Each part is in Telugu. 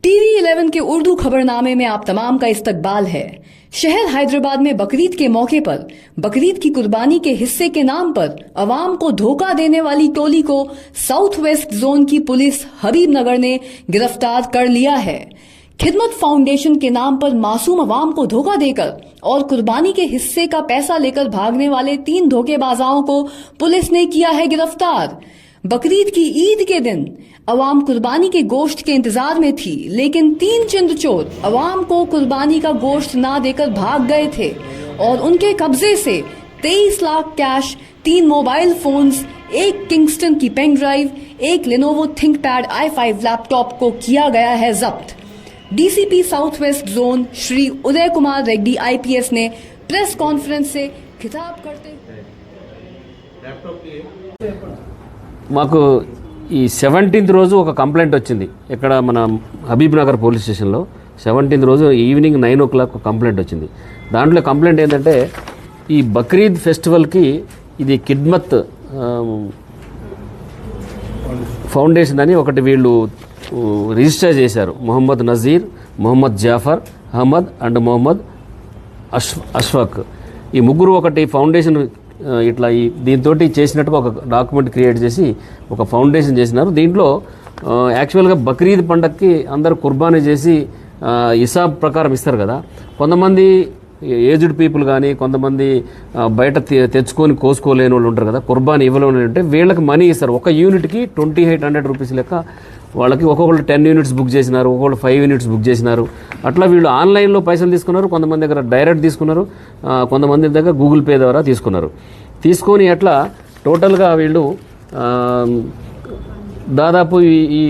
TV11 के उर्दू खबरनामे में आप तमाम का इस्तकबाल है। शहर हैदराबाद में बकरीद के मौके पर बकरीद की कुर्बानी के हिस्से के नाम पर अवाम को धोखा देने वाली टोली को साउथ वेस्ट जोन की पुलिस हबीबनगर ने गिरफ्तार कर लिया है। खिदमत फाउंडेशन के नाम पर मासूम अवाम को धोखा देकर और कुर्बानी के हिस्से का पैसा लेकर भागने वाले 3 धोखेबाजों को पुलिस ने किया है गिरफ्तार। बकरीद की ईद के दिन अवाम कुर्बानी के गोश्त के इंतजार में थी, लेकिन 3 चंदचोर अवाम को कुर्बानी का गोश्त ना देकर भाग गए थे और उनके कब्जे से 23 lakh cash, 3 mobile phones, 1 Kingston की pen drive, 1 Lenovo ThinkPad i5 laptop को किया गया है जब्त। DCP south west zone Shri Uday Kumar Reddy IPS ने प्रेस कॉन्फ्रेंस से खिताब करते మాకు ఈ 17th రోజు ఒక కంప్లైంట్ వచ్చింది ఇక్కడ మన హబీబ్ నగర్ పోలీస్ స్టేషన్లో 17th రోజు ఈవినింగ్ 9 o'clock కంప్లైంట్ వచ్చింది. దాంట్లో కంప్లైంట్ ఏంటంటే ఈ బక్రీద్ ఫెస్టివల్కి ఇది కిడ్మత్ ఫౌండేషన్ అని ఒకటి వీళ్ళు రిజిస్టర్ చేశారు. మొహమ్మద్ నజీర్, మొహమ్మద్ జాఫర్ అహ్మద్ అండ్ మొహమ్మద్ అష్ఫాక్ ఈ ముగ్గురు ఒకటి ఫౌండేషన్ ఇట్లా దీంతో చేసినట్టుగా ఒక డాక్యుమెంట్ క్రియేట్ చేసి ఒక ఫౌండేషన్ చేసినారు. దీంట్లో యాక్చువల్గా బక్రీద్ పండగకి అందరూ కుర్బానీ చేసి హిసాబ్ ప్రకారం ఇస్తారు కదా. కొంతమంది ఏజ్డ్ పీపుల్ కానీ కొంతమంది బయట తెచ్చుకొని కోసుకోలేని వాళ్ళు ఉంటారు కదా, కుర్బానీ ఇవ్వలేని అంటే వీళ్ళకి మనీ ఇస్తారు. ఒక యూనిట్కి 2800 రూపీస్ లెక్క వాళ్ళకి ఒక్కొక్కళ్ళు 10 యూనిట్స్ బుక్ చేసినారు, ఒక్కొక్కళ్ళు 5 యూనిట్స్ బుక్ చేసినారు. అట్లా వీళ్ళు ఆన్లైన్లో పైసలు తీసుకున్నారు, కొంతమంది దగ్గర డైరెక్ట్ తీసుకున్నారు, కొంతమంది దగ్గర గూగుల్ పే ద్వారా తీసుకొని అట్లా టోటల్గా వీళ్ళు దాదాపు ఈ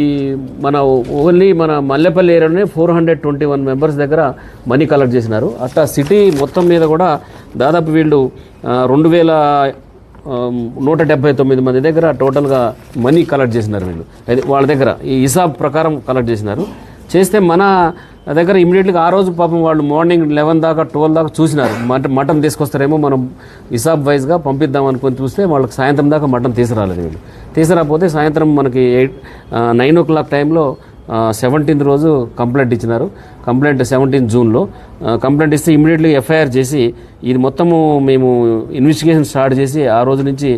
మన ఓన్లీ మన మల్లెపల్లి ఏరియాలోనే 421 మెంబర్స్ దగ్గర మనీ కలెక్ట్ చేసినారు. అట్లా సిటీ మొత్తం మీద కూడా దాదాపు వీళ్ళు 2179 మంది దగ్గర టోటల్గా మనీ కలెక్ట్ చేసినారు. వీళ్ళు అది వాళ్ళ దగ్గర ఈ హిసాబ్ ప్రకారం కలెక్ట్ చేస్తే మన దగ్గర ఇమీడియట్గా ఆ రోజు పాపం వాళ్ళు మార్నింగ్ 11 దాకా 12 దాకా చూసినారు. మటన్ తీసుకొస్తారేమో మనం హిసాబ్ వైజ్గా పంపిద్దాం అనుకొని చూస్తే వాళ్ళకి సాయంత్రం దాకా మటన్ తీసుకురాలేదు. వీళ్ళు తీసుకురాకపోతే సాయంత్రం మనకి 9 o'clock టైంలో 17th రోజు కంప్లైంట్ ఇచ్చినారు. కంప్లైంట్ 17 జూన్లో కంప్లైంట్ ఇస్తే ఇమీడియట్లీ FIR చేసి ఇది మొత్తము మేము ఇన్వెస్టిగేషన్ స్టార్ట్ చేసి ఆ రోజు నుంచి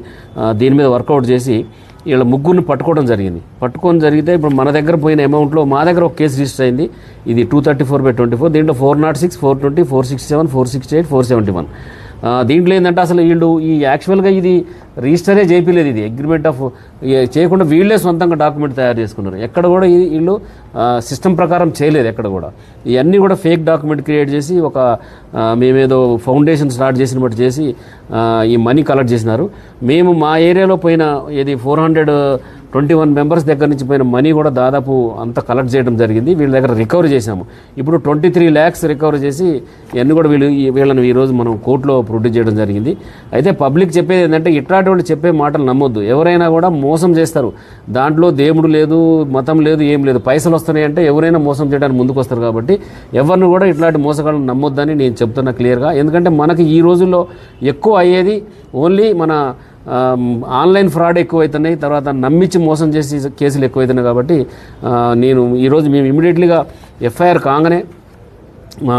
దీని మీద వర్కౌట్ చేసి వీళ్ళ ముగ్గురిని పట్టుకోవడం జరిగితే ఇప్పుడు మన దగ్గర పోయిన అమౌంట్లో మా దగ్గర ఒక కేసు రిజిస్టర్ అయింది. ఇది 234/24. దీంట్లో 406, 420, 467, 468, 471. దీంట్లో ఏంటంటే అసలు వీళ్ళు ఈ యాక్చువల్గా ఇది రిజిస్టరే చేయలేదు. ఇది అగ్రిమెంట్ ఆఫ్ చేయకుండా వీళ్ళే సొంతంగా డాక్యుమెంట్ తయారు చేసుకున్నారు. ఎక్కడ కూడా వీళ్ళు సిస్టమ్ ప్రకారం చేయలేదు. ఎక్కడ కూడా ఇవన్నీ కూడా ఫేక్ డాక్యుమెంట్ క్రియేట్ చేసి ఒక మేమేదో ఫౌండేషన్ స్టార్ట్ చేసిన బట్టి చేసి ఈ మనీ కలెక్ట్ చేసినారు. మేము మా ఏరియాలో పోయిన ఇది 421 మెంబర్స్ దగ్గర నుంచి పోయిన మనీ కూడా దాదాపు అంతా కలెక్ట్ చేయడం జరిగింది. వీళ్ళ దగ్గర రికవరీ చేశాము. ఇప్పుడు 23 lakhs రికవరీ చేసి ఇవన్నీ కూడా వీళ్ళని ఈరోజు మనం కోర్టులో ప్రొడ్యూస్ చేయడం జరిగింది. అయితే పబ్లిక్ చెప్పేది ఏంటంటే ఇట్లాంటి వాళ్ళు చెప్పే మాటలు నమ్మొద్దు. ఎవరైనా కూడా మోసం చేస్తారు. దాంట్లో దేవుడు లేదు, మతం లేదు, ఏం లేదు. పైసలు వస్తున్నాయంటే ఎవరైనా మోసం చేయడానికి ముందుకు వస్తారు. కాబట్టి ఎవరిని కూడా ఇట్లాంటి మోసగాళ్ళని నమ్మొద్దని నేను చెప్తున్నా క్లియర్గా. ఎందుకంటే మనకి ఈ రోజుల్లో ఎక్కువ అయ్యేది ఓన్లీ మన ఆన్లైన్ ఫ్రాడ్ ఎక్కువైతున్నాయి, తర్వాత నమ్మించి మోసం చేసి కేసులు ఎక్కువైతున్నాయి. కాబట్టి నేను ఈరోజు మేము ఇమీడియట్లీగా FIR కాగానే మా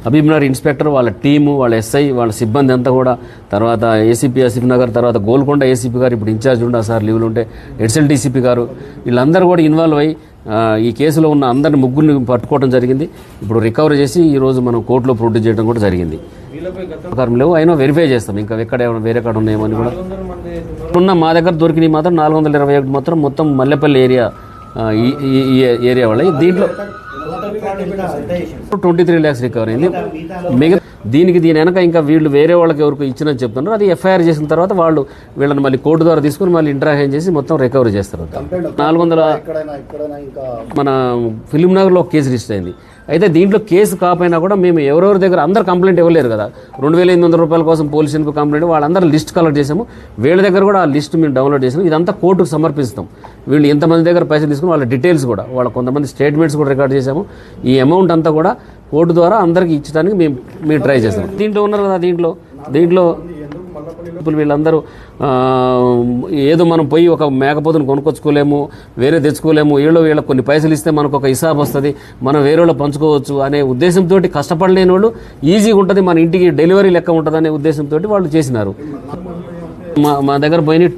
హబీబ్ నగర్ ఇన్స్పెక్టర్, వాళ్ళ టీము, వాళ్ళ SI, వాళ్ళ సిబ్బంది అంతా కూడా, తర్వాత ACP ఆసిఫ్ నగర్, తర్వాత గోల్కొండ ACP గారు ఇప్పుడు ఇన్ఛార్జ్ ఉండే సార్ లీవ్లు ఉంటే ఎడ్సెల్ DCP గారు, వీళ్ళందరూ కూడా ఇన్వాల్వ్ అయ్యి ఈ కేసులో ఉన్న అందరిని ముగ్గురిని పట్టుకోవడం జరిగింది. ఇప్పుడు రికవరీ చేసి ఈరోజు మనం కోర్టులో ప్రొడ్యూస్ చేయడం కూడా జరిగింది. లేవు అయినా వెరిఫై చేస్తాం. ఇంకా ఎక్కడ ఏమైనా వేరే కాడ ఉన్నాయేమని కూడా ఉన్న మా దగ్గర దొరికినవి మాత్రం 421 మొత్తం మల్లెపల్లి ఏరియా ఈ ఏరియా వాళ్ళ. దీంట్లో 23 lakhs రికవరీ అయింది. దీని వెనక ఇంకా వీళ్ళు వేరే వాళ్ళకి ఎవరికి ఇచ్చినని చెప్తున్నారు. అది FIR చేసిన తర్వాత వాళ్ళు వీళ్ళని మళ్ళీ కోర్టు ద్వారా తీసుకుని మళ్ళీ ఇంటరాక్షన్ చేసి మొత్తం రికవరీ చేస్తారు. 400 మన ఫిలిం నగర్లో ఒక కేసు రిజిస్టర్ అయింది. అయితే దీంట్లో కేసు కాకపోయినా కూడా మేము ఎవరెవరి దగ్గర అందరు కంప్లైంట్ ఇవ్వలేరు కదా. 2800 రూపాయల కోసం పోలీసులకు కంప్లైంట్ వాళ్ళందరూ లిస్ట్ కలెక్ట్ చేసాము. వీళ్ళ దగ్గర కూడా ఆ లిస్ట్ మేము డౌన్లోడ్ చేసాము. ఇదంతా కోర్టుకు సమర్పిస్తాం. వీళ్ళు ఎంతమంది దగ్గర పైసలు తీసుకుని వాళ్ళ డీటెయిల్స్ కూడా, వాళ్ళ కొంతమంది స్టేట్మెంట్స్ కూడా రికార్డ్ చేసాము. ఈ అమౌంట్ అంతా కూడా కోర్టు ద్వారా అందరికీ ఇచ్చడానికి మేము ట్రై చేస్తాం. దీంట్లో ఉన్నారు కదా, దీంట్లో ఇప్పుడు వీళ్ళందరూ ఏదో మనం పోయి ఒక మేకపోతును కొనుక్కొచ్చుకోలేము, వేరే తెచ్చుకోలేము, వీళ్ళ కొన్ని పైసలు ఇస్తే మనకు ఒక హిసాబ్ వస్తుంది, మనం వేరే వాళ్ళు పంచుకోవచ్చు అనే ఉద్దేశంతో కష్టపడలేని వాళ్ళు ఈజీగా ఉంటుంది, మన ఇంటికి డెలివరీ లెక్క ఉంటుంది అనే ఉద్దేశంతో వాళ్ళు చేసినారు. మా దగ్గర పోయినాయి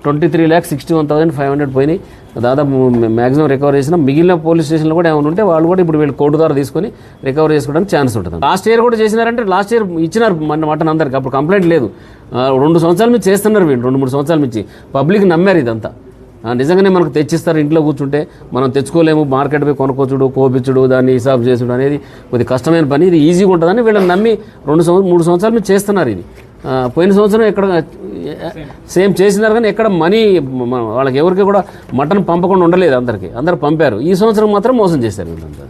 23,61,500 పోయినాయి. దాదాపు మ్యాక్సిమం రికవర్ చేసిన. మిగిలిన పోలీస్ స్టేషన్లో కూడా ఏమైనా ఉంటే వాళ్ళు కూడా ఇప్పుడు వీళ్ళు కోర్టు ద్వారా తీసుకొని రికవర్ చేసుకోవడానికి ఛాన్స్ ఉంటుంది. లాస్ట్ ఇయర్ కూడా చేసినారంటే లాస్ట్ ఇయర్ ఇచ్చినారు మటన్ అందరికి, అప్పుడు కంప్లైంట్ లేదు. 2 సంవత్సరాల నుంచి చేస్తున్నారు వీళ్ళు, 2-3 సంవత్సరాల నుంచి పబ్లిక్ నమ్మారు ఇదంతా. నిజంగానే మనకు తెచ్చిస్తారు, ఇంట్లో కూర్చుంటే మనం తెచ్చుకోలేము, మార్కెట్ పోయి కొనుక్కొచ్చుడు, కోపించుడు, దాన్ని హిసాబ్ చేసుడు అనేది కొద్ది కష్టమైన పని. ఇది ఈజీగా ఉంటుందని వీళ్ళని నమ్మి 2-3 సంవత్సరాల నుంచి చేస్తున్నారు ఇది. పోయిన సంవత్సరం ఎక్కడ సేమ్ చేసినారు కానీ ఎక్కడ మనీ వాళ్ళకి ఎవరికి కూడా మటన్ పంపకుండా ఉండలేదు, అందరు పంపారు. ఈ సంవత్సరం మాత్రం మోసం చేశారు వీళ్ళంతా.